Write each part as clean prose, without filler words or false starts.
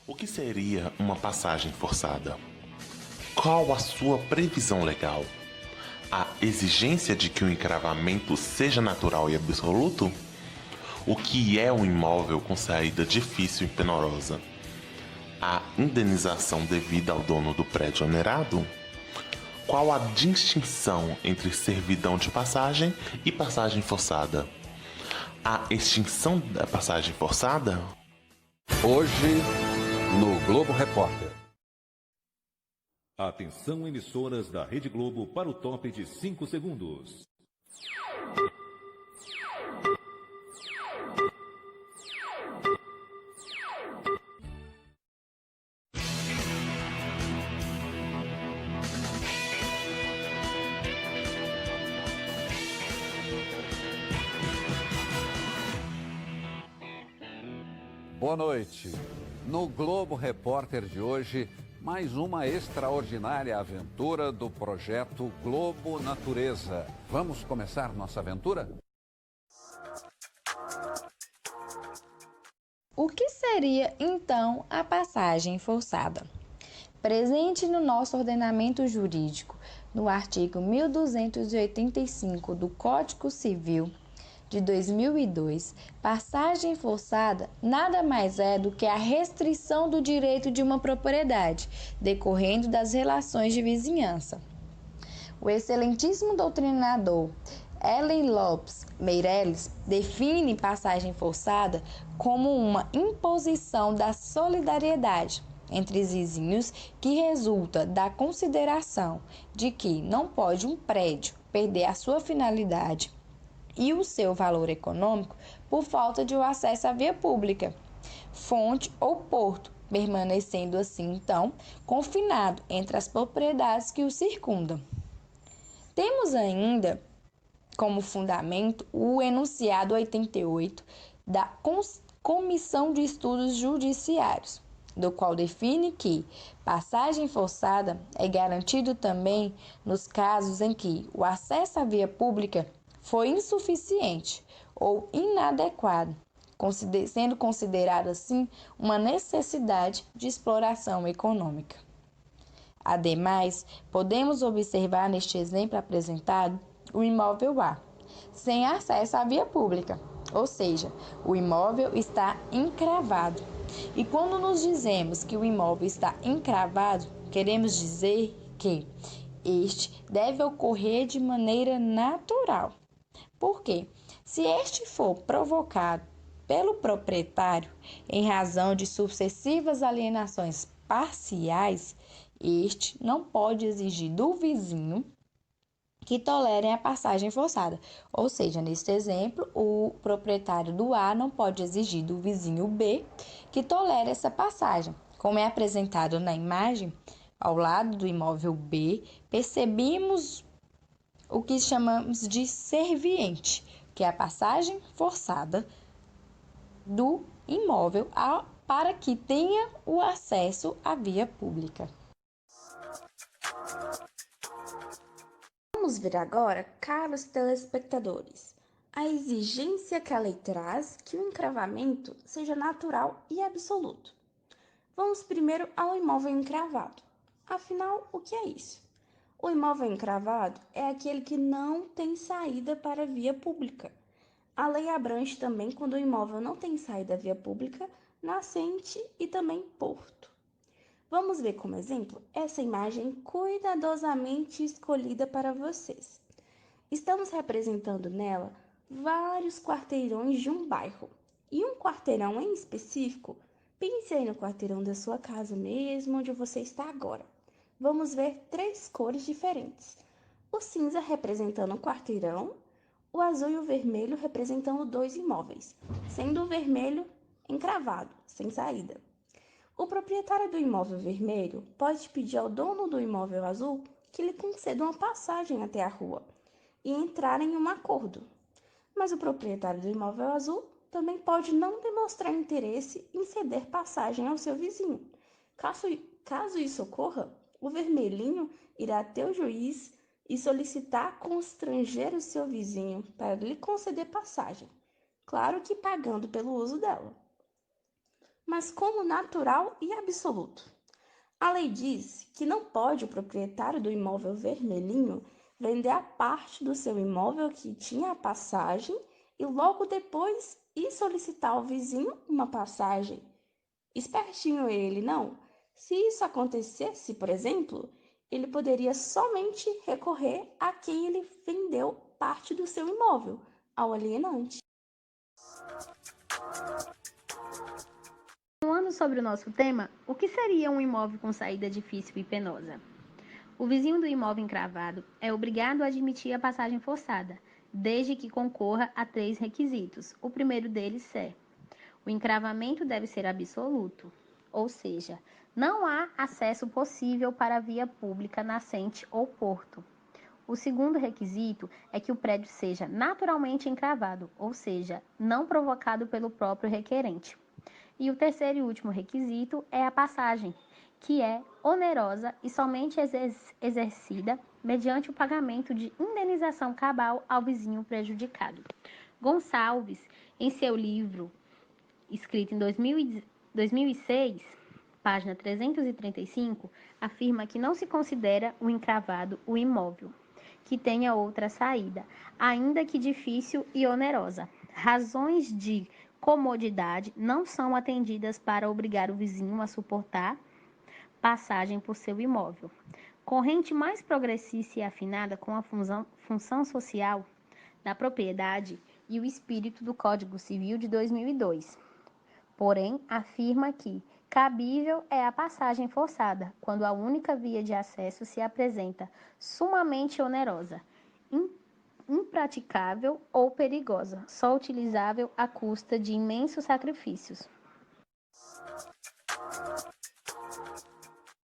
O que seria uma passagem forçada? Qual a sua previsão legal? A exigência de que o encravamento seja natural e absoluto? O que é um imóvel com saída difícil e penorosa? A indenização devida ao dono do prédio onerado? Qual a distinção entre servidão de passagem e passagem forçada? A extinção da passagem forçada? Hoje, no Globo Repórter. Atenção, emissoras da Rede Globo, para o top de 5 segundos. Boa noite. No Globo Repórter de hoje, mais uma extraordinária aventura do projeto Globo Natureza. Vamos começar nossa aventura? O que seria, então, a passagem forçada? Presente no nosso ordenamento jurídico, no artigo 1285 do Código Civil de 2002, passagem forçada nada mais é do que a restrição do direito de uma propriedade, decorrendo das relações de vizinhança. O excelentíssimo doutrinador Ellen Lopes Meireles define passagem forçada como uma imposição da solidariedade entre os vizinhos que resulta da consideração de que não pode um prédio perder a sua finalidade e o seu valor econômico por falta de acesso à via pública, fonte ou porto, permanecendo assim, então, confinado entre as propriedades que o circundam. Temos ainda como fundamento o enunciado 88 da Comissão de Estudos Judiciários, do qual define que passagem forçada é garantido também nos casos em que o acesso à via pública foi insuficiente ou inadequado, sendo considerado assim uma necessidade de exploração econômica. Ademais, podemos observar neste exemplo apresentado o imóvel A, sem acesso à via pública, ou seja, o imóvel está encravado. E quando nos dizemos que o imóvel está encravado, queremos dizer que este deve ocorrer de maneira natural. Por quê? Se este for provocado pelo proprietário em razão de sucessivas alienações parciais, este não pode exigir do vizinho que tolerem a passagem forçada. Ou seja, neste exemplo, o proprietário do A não pode exigir do vizinho B que tolere essa passagem. Como é apresentado na imagem, ao lado do imóvel B, percebemos o que chamamos de serviente, que é a passagem forçada do imóvel para que tenha o acesso à via pública. Vamos ver agora, caros telespectadores, a exigência que a lei traz que o encravamento seja natural e absoluto. Vamos primeiro ao imóvel encravado. Afinal, o que é isso? O imóvel encravado é aquele que não tem saída para a via pública. A lei abrange também quando o imóvel não tem saída à via pública, nascente e também porto. Vamos ver como exemplo essa imagem cuidadosamente escolhida para vocês. Estamos representando nela vários quarteirões de um bairro. E um quarteirão em específico, pense aí no quarteirão da sua casa mesmo, onde você está agora. Vamos ver 3 cores diferentes. O cinza representando um quarteirão, o azul e o vermelho representando 2 imóveis, sendo o vermelho encravado, sem saída. O proprietário do imóvel vermelho pode pedir ao dono do imóvel azul que lhe conceda uma passagem até a rua e entrar em um acordo. Mas o proprietário do imóvel azul também pode não demonstrar interesse em ceder passagem ao seu vizinho. Caso isso ocorra, o vermelhinho irá até o juiz e solicitar constranger o seu vizinho para lhe conceder passagem, claro que pagando pelo uso dela. mas como natural e absoluto. A lei diz que não pode o proprietário do imóvel vermelhinho vender a parte do seu imóvel que tinha a passagem e logo depois ir solicitar ao vizinho uma passagem. Espertinho ele, não? Se isso acontecesse, por exemplo, ele poderia somente recorrer a quem ele vendeu parte do seu imóvel, ao alienante. Continuando sobre o nosso tema, o que seria um imóvel com saída difícil e penosa? O vizinho do imóvel encravado é obrigado a admitir a passagem forçada, desde que concorra a 3 requisitos. O primeiro deles é: o encravamento deve ser absoluto, ou seja, não há acesso possível para a via pública nascente ou porto. O segundo requisito é que o prédio seja naturalmente encravado, ou seja, não provocado pelo próprio requerente. E o terceiro e último requisito é a passagem, que é onerosa e somente exercida mediante o pagamento de indenização cabal ao vizinho prejudicado. Gonçalves, em seu livro, escrito em 2006, página 335, afirma que não se considera o encravado o imóvel que tenha outra saída, ainda que difícil e onerosa. Razões de comodidade não são atendidas para obrigar o vizinho a suportar passagem por seu imóvel. Corrente mais progressista e afinada com a função social da propriedade e o espírito do Código Civil de 2002. Porém, afirma que cabível é a passagem forçada, quando a única via de acesso se apresenta sumamente onerosa, impraticável ou perigosa, só utilizável à custa de imensos sacrifícios.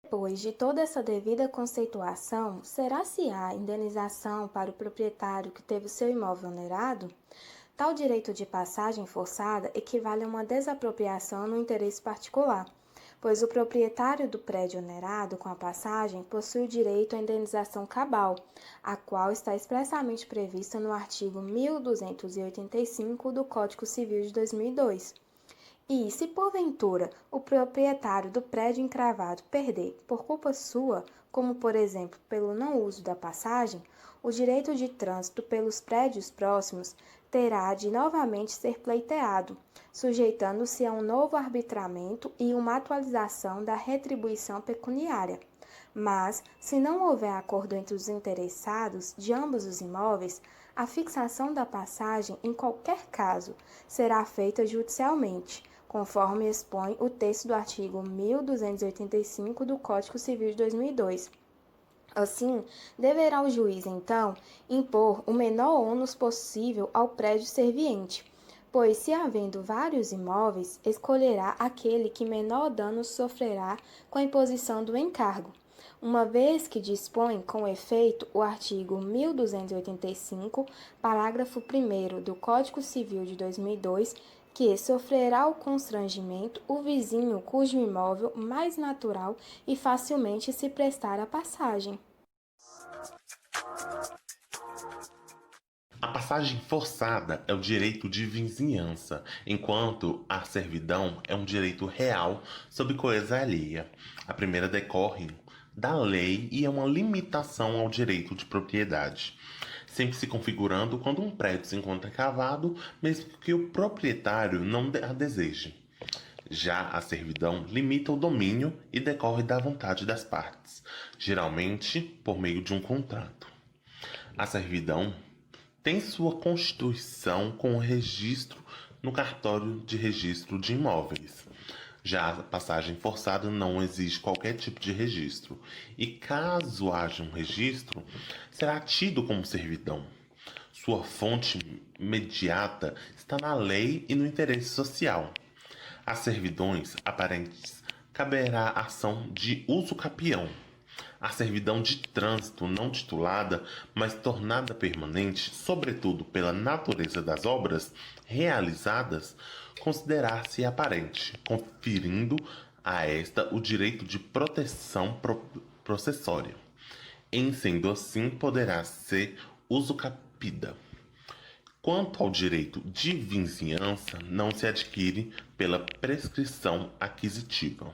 Depois de toda essa devida conceituação, será se há indenização para o proprietário que teve o seu imóvel onerado? Tal direito de passagem forçada equivale a uma desapropriação no interesse particular, pois o proprietário do prédio onerado com a passagem possui o direito à indenização cabal, a qual está expressamente prevista no artigo 1285 do Código Civil de 2002. E, se porventura o proprietário do prédio encravado perder por culpa sua, como por exemplo pelo não uso da passagem, o direito de trânsito pelos prédios próximos terá de novamente ser pleiteado, sujeitando-se a um novo arbitramento e uma atualização da retribuição pecuniária. Mas, se não houver acordo entre os interessados de ambos os imóveis, a fixação da passagem, em qualquer caso, será feita judicialmente, conforme expõe o texto do artigo 1285 do Código Civil de 2002. Assim, deverá o juiz, então, impor o menor ônus possível ao prédio serviente, pois, se havendo vários imóveis, escolherá aquele que menor dano sofrerá com a imposição do encargo, uma vez que dispõe com efeito o artigo 1285, parágrafo 1º do Código Civil de 2002, que sofrerá o constrangimento o vizinho cujo imóvel mais natural e facilmente se prestar à passagem. A passagem forçada é o direito de vizinhança, enquanto a servidão é um direito real sob coisa alheia. A primeira decorre da lei e é uma limitação ao direito de propriedade, sempre se configurando quando um prédio se encontra cavado, mesmo que o proprietário não a deseje. Já a servidão limita o domínio e decorre da vontade das partes, geralmente por meio de um contrato. A servidão tem sua constituição com registro no cartório de registro de imóveis. Já a passagem forçada não exige qualquer tipo de registro, e caso haja um registro, será tido como servidão. Sua fonte imediata está na lei e no interesse social. Às servidões aparentes caberá ação de uso capião. A servidão de trânsito não titulada, mas tornada permanente, sobretudo pela natureza das obras realizadas, considerar-se aparente, conferindo a esta o direito de proteção processória. Em sendo assim, poderá ser usucapida. Quanto ao direito de vizinhança, não se adquire pela prescrição aquisitiva.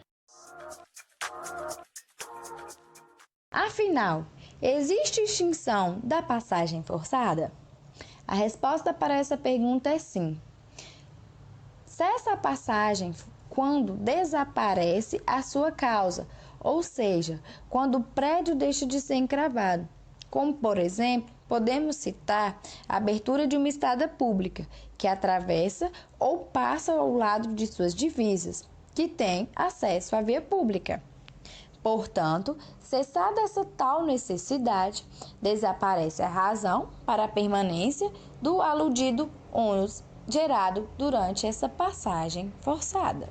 Afinal, existe extinção da passagem forçada? A resposta para essa pergunta é sim. Cessa a passagem quando desaparece a sua causa, ou seja, quando o prédio deixa de ser encravado. Como, por exemplo, podemos citar a abertura de uma estrada pública que atravessa ou passa ao lado de suas divisas, que tem acesso à via pública. Portanto, cessada essa tal necessidade, desaparece a razão para a permanência do aludido ônus gerado durante essa passagem forçada.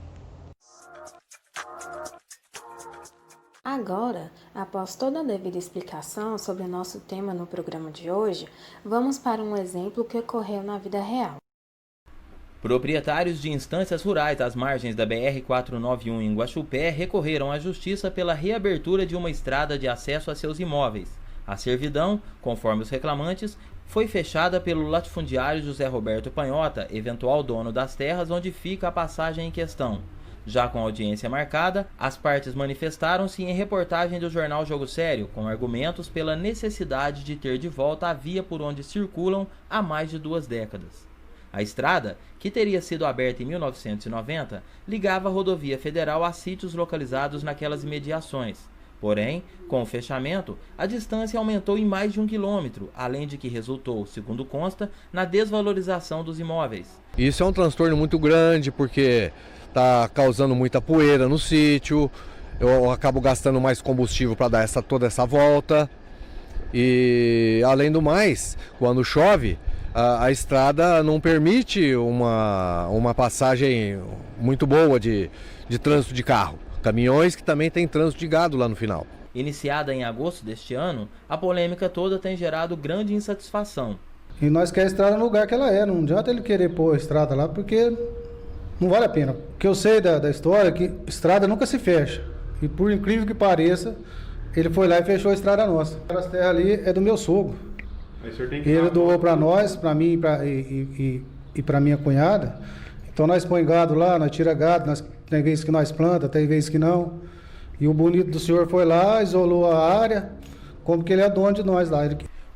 Agora, após toda a devida explicação sobre o nosso tema no programa de hoje, vamos para um exemplo que ocorreu na vida real. Proprietários de instâncias rurais às margens da BR-491 em Guaxupé recorreram à Justiça pela reabertura de uma estrada de acesso a seus imóveis. A servidão, conforme os reclamantes, foi fechada pelo latifundiário José Roberto Panhota, eventual dono das terras onde fica a passagem em questão. Já com audiência marcada, as partes manifestaram-se em reportagem do jornal Jogo Sério, com argumentos pela necessidade de ter de volta a via por onde circulam há mais de 2 décadas. A estrada, que teria sido aberta em 1990, ligava a rodovia federal a sítios localizados naquelas imediações. Porém, com o fechamento, a distância aumentou em mais de 1 quilômetro, além de que resultou, segundo consta, na desvalorização dos imóveis. Isso é um transtorno muito grande, porque está causando muita poeira no sítio, eu acabo gastando mais combustível para dar toda essa volta. E, além do mais, quando chove, a estrada não permite uma passagem muito boa de trânsito de carro. Caminhões que também tem trânsito de gado lá no final. Iniciada em agosto deste ano, a polêmica toda tem gerado grande insatisfação. E nós queremos a estrada no lugar que ela é, não adianta ele querer pôr a estrada lá, porque não vale a pena. O que eu sei da história é que estrada nunca se fecha. E por incrível que pareça, ele foi lá e fechou a estrada nossa. Aquelas terras ali é do meu sogro. Ele doou para nós, para mim e para minha cunhada. Então nós põe gado lá, nós tira gado, tem vezes que nós planta, tem vezes que não. E o bonito do senhor foi lá, isolou a área, como que ele é dono de nós lá.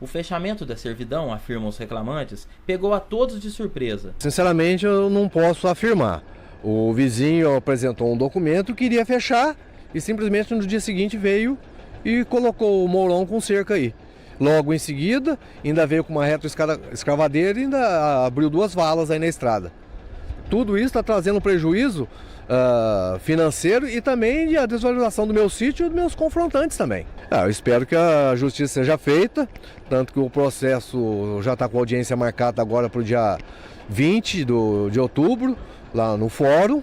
O fechamento da servidão, afirmam os reclamantes, pegou a todos de surpresa. Sinceramente, eu não posso afirmar. O vizinho apresentou um documento, queria fechar e simplesmente no dia seguinte veio e colocou o mourão com cerca aí. Logo em seguida, ainda veio com uma retroescavadeira e ainda abriu 2 valas aí na estrada. Tudo isso está trazendo prejuízo financeiro e também a desvalorização do meu sítio e dos meus confrontantes também. Eu espero que a justiça seja feita, tanto que o processo já está com audiência marcada agora para o dia 20 de outubro, lá no fórum.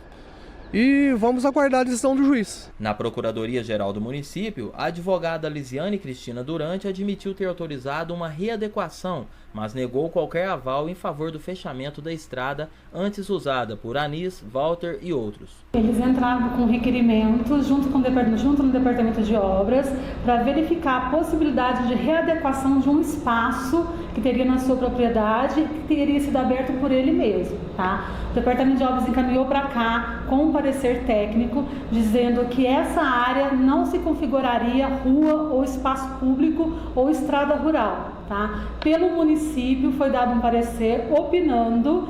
E vamos aguardar a decisão do juiz. Na Procuradoria-Geral do município, a advogada Lisiane Cristina Durante admitiu ter autorizado uma readequação, mas negou qualquer aval em favor do fechamento da estrada antes usada por Anis, Walter e outros. Eles entraram com requerimentos junto no Departamento de Obras para verificar a possibilidade de readequação de um espaço que teria na sua propriedade que teria sido aberto por ele mesmo. Tá? O Departamento de Obras encaminhou para cá com um parecer técnico dizendo que essa área não se configuraria rua ou espaço público ou estrada rural. Tá? Pelo município foi dado um parecer opinando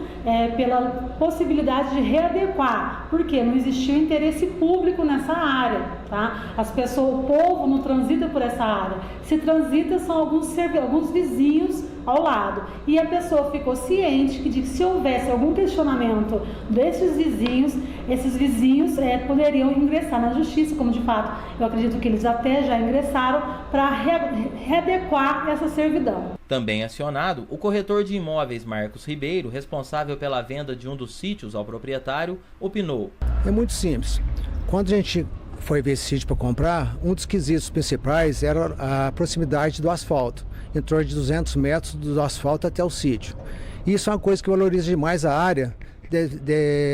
pela possibilidade de readequar, porque não existia interesse público nessa área. Tá? As pessoas, o povo não transita por essa área. Se transita são alguns vizinhos ao lado. E a pessoa ficou ciente que se houvesse algum questionamento desses vizinhos, esses vizinhos poderiam ingressar na justiça, como de fato eu acredito que eles até já ingressaram, para readequar essa servidão. Também acionado, o corretor de imóveis Marcos Ribeiro, responsável pela venda de um dos sítios ao proprietário, opinou. É muito simples. Quando a gente foi ver esse sítio para comprar, um dos quesitos principais era a proximidade do asfalto, em torno de 200 metros do asfalto até o sítio. Isso é uma coisa que valoriza demais a área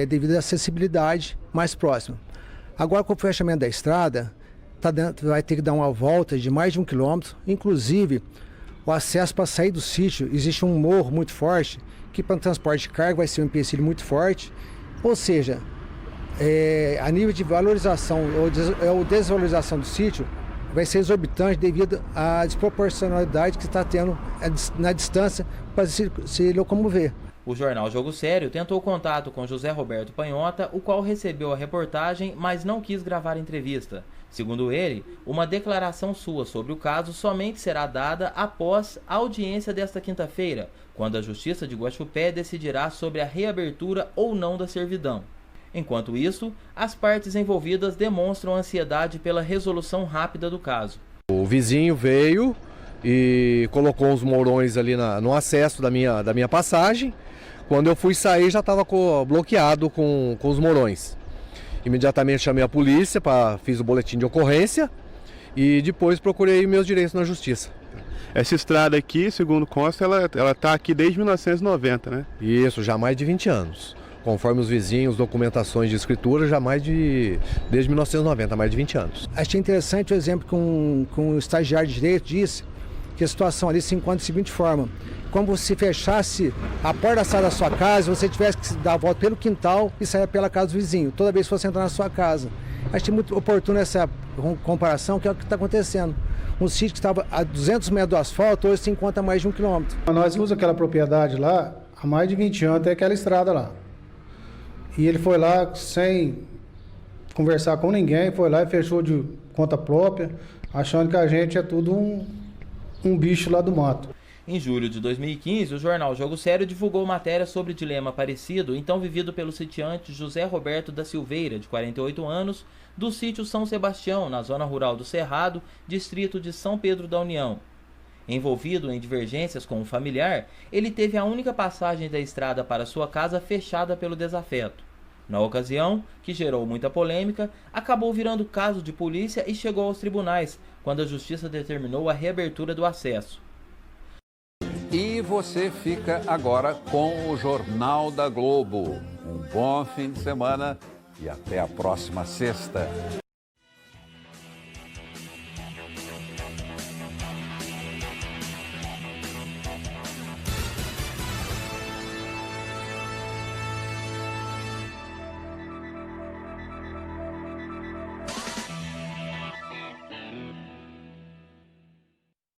devido à acessibilidade mais próxima. Agora, com o fechamento da estrada, vai ter que dar uma volta de mais de 1 quilômetro, inclusive o acesso para sair do sítio, existe um morro muito forte, que para o transporte de carga vai ser um empecilho muito forte. Ou seja, a nível de valorização ou desvalorização do sítio vai ser exorbitante devido à desproporcionalidade que está tendo na distância para se locomover. O jornal Jogo Sério tentou contato com José Roberto Panhota, o qual recebeu a reportagem, mas não quis gravar a entrevista. Segundo ele, uma declaração sua sobre o caso somente será dada após a audiência desta quinta-feira, quando a Justiça de Guaxupé decidirá sobre a reabertura ou não da servidão. Enquanto isso, as partes envolvidas demonstram ansiedade pela resolução rápida do caso. O vizinho veio e colocou uns mourões ali no acesso da minha passagem. Quando eu fui sair, já estava bloqueado com os mourões. Imediatamente chamei a polícia, fiz o boletim de ocorrência e depois procurei meus direitos na justiça. Essa estrada aqui, segundo consta, ela está aqui desde 1990, né? Isso, já há mais de 20 anos. Conforme os vizinhos, documentações de escritura, desde 1990, há mais de 20 anos. Achei interessante o exemplo que um estagiário de direito disse, que a situação ali se encontra da seguinte forma: como se fechasse a porta da sala da sua casa, você tivesse que dar a volta pelo quintal e sair pela casa do vizinho, toda vez que fosse entrar na sua casa. Achei muito oportuno essa comparação, que é o que está acontecendo. Um sítio que estava a 200 metros do asfalto, hoje se encontra a mais de 1 quilômetro. Nós usamos aquela propriedade lá há mais de 20 anos, tem aquela estrada lá. E ele foi lá sem conversar com ninguém, foi lá e fechou de conta própria, achando que a gente é tudo um bicho lá do mato. Em julho de 2015, o jornal Jogo Sério divulgou matéria sobre dilema parecido, então vivido pelo sitiante José Roberto da Silveira, de 48 anos, do sítio São Sebastião, na zona rural do Cerrado, distrito de São Pedro da União. Envolvido em divergências com um familiar, ele teve a única passagem da estrada para sua casa fechada pelo desafeto. Na ocasião, que gerou muita polêmica, acabou virando caso de polícia e chegou aos tribunais, quando a justiça determinou a reabertura do acesso. E você fica agora com o Jornal da Globo. Um bom fim de semana e até a próxima sexta.